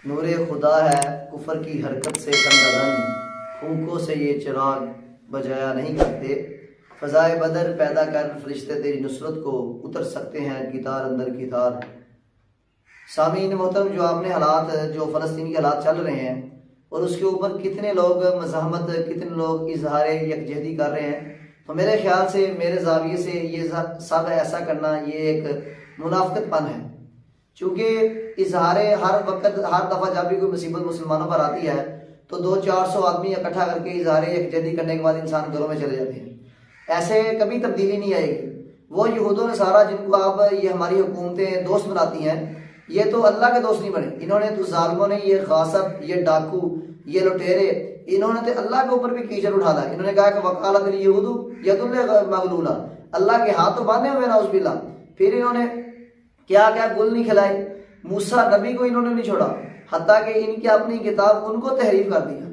नूरे खुदा है कुफर की हरकत से कंदन, फूकों से ये चिराग बजाया नहीं करते। फ़ज़ाए बदर पैदा कर फरिश्ते तेरी नुसरत को उतर सकते हैं गितार अंदर की तार। सामीन मोहतरम, जो आपने हालात जो फ़लस्तीन के हालात चल रहे हैं और उसके ऊपर कितने लोग मज़ाहमत, कितने लोग इजहार यकजहती कर रहे हैं, तो मेरे ख्याल से, मेरे ज़ाविये से ये सब ऐसा करना ये एक मुनाफ़िक़तपन है। चूँकि इजहार हर वक्त, हर दफ़ा जब भी कोई मुसीबत मुसलमानों पर आती है तो 200-400 आदमी इकट्ठा करके इजहार यकजहती करने के बाद इंसान घरों में चले जाते हैं। ऐसे कभी तब्दीली नहीं आएगी। वो यहूद नसारा जिनको आप ये हमारी हुकूमतें दोस्त बनाती हैं, ये तो अल्लाह के दोस्त नहीं बने। इन्होंने तो जालिमों ने, ये गासिब, ये डाकू, ये लुटेरे, इन्होंने तो अल्लाह के ऊपर भी कीचड़ उठाना। इन्होंने कहा कि वकालत यहूद यदुल्ल मगलूला, अल्लाह के हाथ तो बांधे हुए ना उस बिल्ला। फिर इन्होंने क्या क्या गुल नहीं खिलाई, मूसा नबी को इन्होंने नहीं छोड़ा, हत्ता कि इनकी अपनी किताब उनको तहरीफ कर दिया।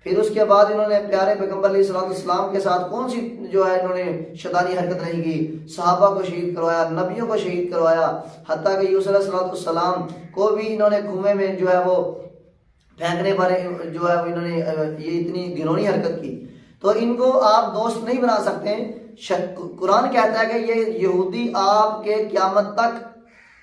फिर उसके बाद इन्होंने प्यारे पैगंबर अलैहिस्सलाम के साथ कौन सी जो है इन्होंने शैतानी हरकत नहीं की, सहाबा को शहीद करवाया, नबियों को शहीद करवाया, हत्ता कि यूसुफ अलैहिस्सलाम को भी इन्होंने कुएं में जो है वो फेंकने पर जो है इन्होंने ये इतनी घिनौनी हरकत की। तो इनको आप दोस्त नहीं बना सकते। कुरान कहता है कि ये यहूदी आपके क़यामत तक,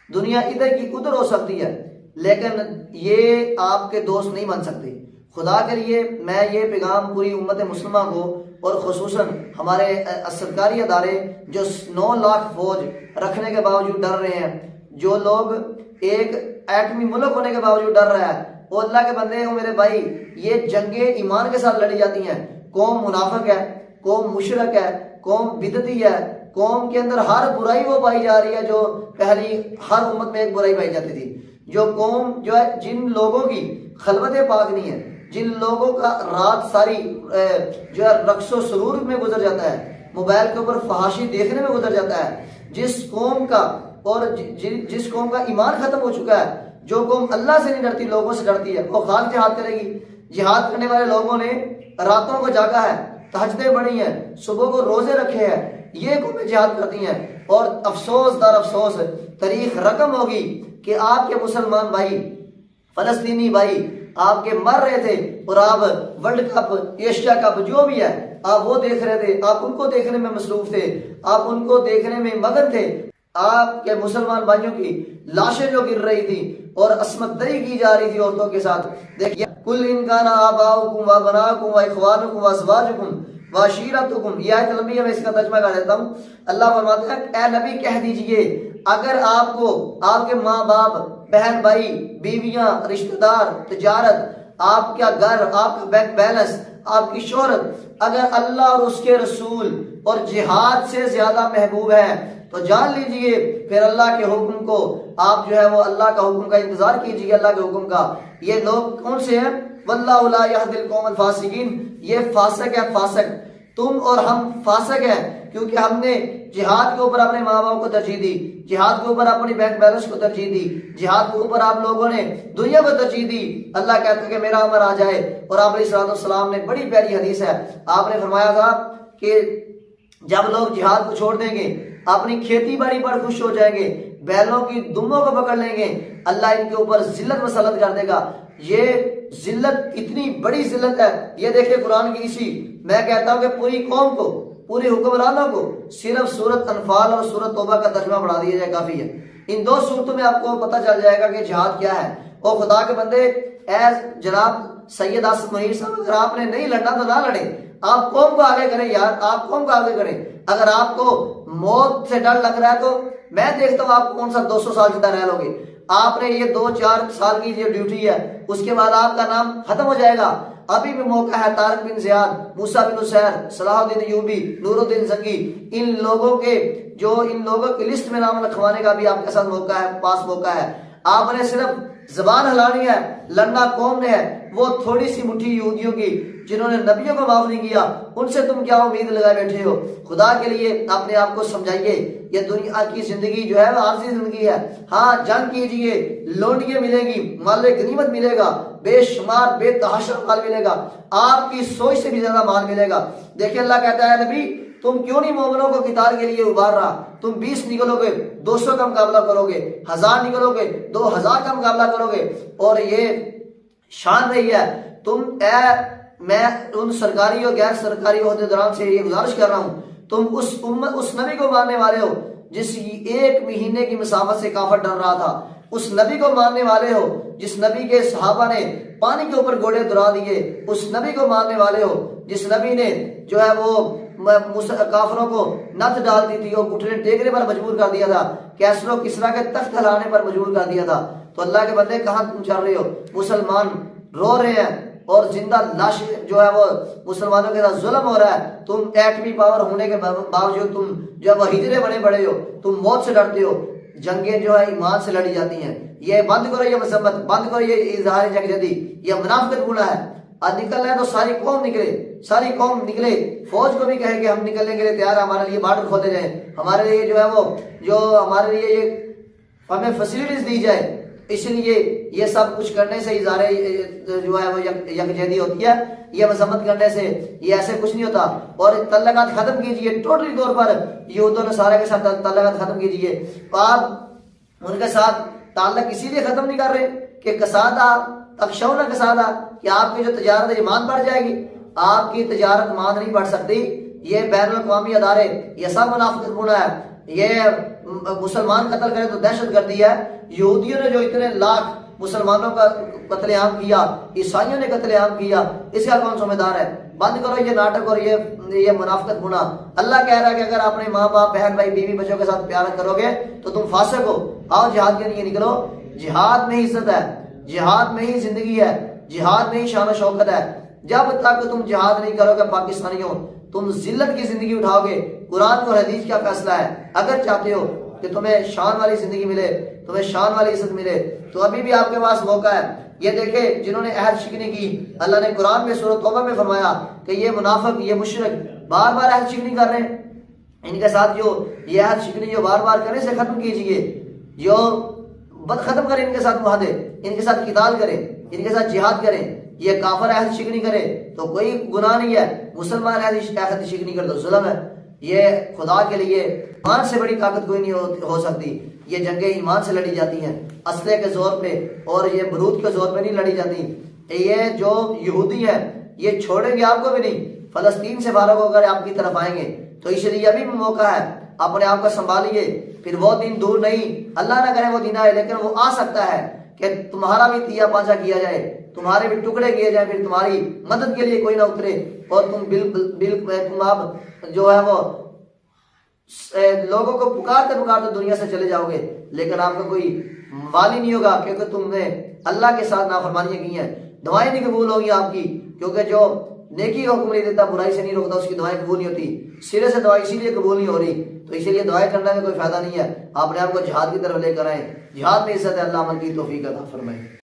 दुनिया इधर की उधर हो सकती है, लेकिन ये आपके दोस्त नहीं बन सकते। खुदा के लिए मैं ये पैगाम पूरी उम्मत मुस्लिमा को और खुसूसन हमारे सरकारी अदारे जो 9 लाख फौज रखने के बावजूद डर रहे हैं, जो लोग एक एटमी मुल्क होने के बावजूद डर रहा है, वो अल्लाह के बंदे हो मेरे भाई, ये जंगे ईमान के साथ लड़ी जाती हैं। कौम मुनाफिक है, कौम मुशरक है, कौम बिदती है, कौम के अंदर हर बुराई वो पाई जा रही है जो पहली हर उम्मत में एक बुराई पाई जाती थी। जो कौम जो है, जिन लोगों की खलवत पाक नहीं है, जिन लोगों का रात सारी जो है रक्सो सरूर में गुजर जाता है, मोबाइल के ऊपर फहाशी देखने में गुजर जाता है, जिस कौम का और जिस कौम का ईमान खत्म हो चुका है, जो कौम अल्लाह से नहीं डरती, लोगों से डरती है, वो खाक जिहाद करेगी। जिहाद करने वाले लोगों ने रातों को जागा है, तहज्जुदें पढ़ी हैं, सुबह को रोजे रखे हैं, ये कौमें जिहाद करती हैं। और अफसोस दर अफसोस तारीख रकम होगी कि आपके मुसलमान भाई, फलस्तीनी भाई आपके मर रहे थे और आप वर्ल्ड कप, एशिया कप जो भी है आप वो देख रहे थे, आप उनको देखने में मसरूफ थे, आप उनको देखने में मगन थे। आपके मुसलमान भाइयों की लाशें जो गिर रही थी और अस्मत दरी की जा रही थी औरतों के साथ। देखिए, कुल इनकाना आबाउकुम व बनाकुम व इखवानुकुम व अज़वाजुकुम व अशीरतुकुम, यह आयत लंबी है, मैं इसका तर्जुमा कर देता हूँ। अल्लाह फरमाता है, ऐ नबी कह दीजिए, अगर आपको आपके माँ बाप, बहन भाई, बीवियां, रिश्तेदार, तिजारत, आपका घर, आपका बैंक बैलेंस, आपकी शोहरत अगर अल्लाह और उसके रसूल और जिहाद से ज्यादा महबूब है, तो जान लीजिए फिर अल्लाह के हुक्म को आप जो है वो अल्लाह का हुक्म का इंतजार कीजिए, अल्लाह के हुक्म का। ये लोग कौन से हैं? वल्लाहु ला यहदिल कौमल फासिकीन, ये फासिक है, फासिक। तुम और हम फासिक हैं क्योंकि हमने जिहाद के ऊपर अपने माँ बाप को तरजीह दी, जिहाद के ऊपर अपनी बैंक बैलेंस को तरजीह दी, जिहाद के ऊपर आप लोगों ने दुनिया को तरजीह दी। अल्लाह कहता है कि मेरा अमर आ जाए। और आप अलैहिस्सलाम ने, बड़ी प्यारी हदीस है, आपने फरमाया था कि जब लोग जिहाद को छोड़ देंगे, अपनी खेती बाड़ी पर खुश हो जाएंगे, बैलों की दुम्बों को पकड़ लेंगे, अल्लाह इनके ऊपर जिल्लत मसलत कर देगा। ये जिल्लत इतनी बड़ी जिल्लत है, ये देखिए कुरान की इसी, मैं कहता हूँ कि पूरी कौम को, पूरे हुक्मरानों को सिर्फ सूरत अनफाल और सूरत तौबा का तर्जुमा पढ़ा दिया जाए, काफी है। इन 2 सूरतों में आपको पता चल जाएगा कि जिहाद क्या है। और खुदा के बंदे, एज जनाब सैयद आसिफ मुनीर साहब, अगर आपने नहीं लड़ना तो ना लड़े, आप कौम को आगे करें यार, आप कौम को आगे करें। अगर आपको मौत से डर लग रहा है तो मैं देखता हूँ आप कौन सा 200 साल जिंदा रह लोगे। आपने ये 2-4 साल की जो ड्यूटी है, उसके बाद आपका नाम खत्म हो जाएगा। अभी भी मौका है, तारिक बिन ज़ियाद, मूसा बिन उसैर, सलाहुद्दीन अय्यूबी, नूरुद्दीन ज़ंगी, इन लोगों की लिस्ट में नाम लिखवाने का भी आपके साथ मौका है, पास मौका है। आपने सिर्फ जबान हिलानी है, लड़ना कौम ने है। वो थोड़ी सी मुट्ठी यहूदियों की जिन्होंने नबियों को माफ नहीं किया, उनसे तुम क्या उम्मीद लगाए बैठे हो? खुदा के लिए अपने आप को समझाइए, ये दुनिया की जिंदगी जो है वो आरजी जिंदगी है। हाँ, जंग कीजिए, लोटियां मिलेगी, माल गनीमत मिलेगा, बेशुमार बेतहाशा माल मिलेगा, आपकी सोच से भी ज्यादा माल मिलेगा। देखिए, अल्लाह कहता है नबी तुम क्यों नहीं मोमिनों को किताल के लिए उबार रहा? तुम 20 निकलोगे 200 का मुकाबला करोगे, 1000 निकलोगे 2000 का मुकाबला करोगे। और ये शान रही है। मैं उन सरकारी और गैर सरकारी ओहदेदारों से ये गुजारिश कर रहा हूं, तुम उस नबी को मानने वाले हो जिस 1 महीने की मुसाफत से काफर डर रहा था, उस नबी को मानने वाले हो जिस नबी के सहाबा ने पानी के ऊपर घोड़े दुरा दिए, उस नबी को मानने वाले हो जिस नबी ने जो है वो काफरों को नथ डाल दी थी और घुटने टेकने पर मजबूर कर दिया था, कैसरो किसरा के तख्त हिलाने पर मजबूर कर दिया था। तो अल्लाह के बंदे कहां तुम चल रहे हो? मुसलमान रो रहे हैं और जिंदा लाश जो है वो मुसलमानों के साथ जुल्म हो रहा है। तुम एटमी पावर होने के बावजूद तुम जब हिजरे बने बड़े हो, तुम मौत से डरते हो। जंगें जो है ईमान से लड़ी जाती हैं। ये बंद करो, ये मसम्मत बंद करो, ये इजहार जगजदी, ये मुनाफिकत गुनाह है। आज निकलना है तो सारी कौम निकले, सारी कौम निकले। फौज को भी कहे कि हम निकलने के लिए तैयार है, हमारे लिए बॉर्डर खोले जाए, हमारे लिए जो है वो जो हमारे लिए ये हमें फैसिलिटीज दी जाए। इसलिए ये सब कुछ करने से इज़ारे जो है वो यकजहती होती है। ये मजम्मत करने से ये ऐसे कुछ नहीं होता। और तल्लकात खत्म कीजिए, टोटली तौर पर यहूद नसारा के साथ तल्लकात खत्म कीजिए। तो आप उनके साथ ताल्लुक इसीलिए खत्म नहीं कर रहे कि कसादा तखशौना कसादा, कि आपकी जो तजारत है ईमान बढ़ जाएगी। आपकी तजारत मान नहीं बढ़ सकती। ये बैनुल अक़वामी अदारे ये सब मुनाफिकत गुनाह है। ये मुसलमान कत्ल करे तो दहशत गर्दी है। यहूदियों ने जो इतने लाख मुसलमानों का कत्लेआम किया, ईसाइयों ने कत्लेआम किया, इसका कौन जिम्मेदार है? बंद करो ये नाटक और ये मुनाफिकत गुनाह। अल्लाह कह रहा है कि अगर अपने माँ बाप बहन भाई बीवी बच्चों के साथ प्यार करोगे तो तुम फासिक हो। आओ जिहाद के लिए निकलो। जिहाद में ही इज्जत है, जिहाद में ही जिंदगी है, जिहाद में ही शान और शौकत है। जब तक तुम जिहाद नहीं करोगे पाकिस्तानियों, तुम जिल्लत की जिंदगी उठाओगे। कुरान और हदीस क्या फैसला है? अगर चाहते हो कि तुम्हें शान वाली जिंदगी मिले, तुम्हें शान वाली इज्जत मिले, तो अभी भी आपके पास मौका है। ये देखे जिन्होंने अहद शिकनी की, अल्लाह ने कुरान में सूरह तौबा में फरमाया कि ये मुनाफिक, ये मुशरिक बार बार अहद शिकनी कर रहे हैं। इनके साथ जो ये अहद शिकनी जो बार बार करने से खत्म कीजिए। जो खत्म करें इनके साथ मुआहदे, इनके साथ किताल करें, इनके साथ जिहाद करें। ये काफर अहद शिकनी करे तो कोई गुनाह नहीं है, मुसलमान अहद शिकनी करे तो जुल्म है। ये खुदा के लिए ईमान से बड़ी ताकत कोई नहीं हो सकती। ये जंगें ईमान से लड़ी जाती हैं, असले के जोर पे, और ये बरूद के जोर पे नहीं लड़ी जाती। ये जो यहूदी है ये छोड़ेंगे आपको भी नहीं। फलस्तीन से बाहर होकर आपकी तरफ आएंगे। तो इसलिए अभी भी मौका है, अपने आप को संभालिए। फिर वो दिन दूर नहीं, अल्लाह ना करे वो दिन आए, लेकिन वो आ सकता है कि तुम्हारा भी तिया पांचा किया जाए, तुम्हारे भी टुकड़े किए जाए, फिर तुम्हारी मदद के लिए कोई ना उतरे और तुम आप जो है वो लोगों को पुकारते पुकारते दुनिया से चले जाओगे। लेकिन आपका कोई वाली नहीं होगा, क्योंकि तुमने अल्लाह के साथ नाफरमानियां की हैं। दवाएं नहीं कबूल होगी आपकी, क्योंकि जो नेकी का हुक्म नहीं देता, बुराई से नहीं रोकता, उसकी दवाएं कबूल नहीं होती। सिरे से दवाई इसीलिए कबूल नहीं हो रही। तो इसीलिए दवाई करने में कोई फायदा नहीं है। अपने आप को जिहाद की तरफ लेकर आए। जिहाद में इज्जत है। अल्लाह अमल की तौफीक अता फरमाए।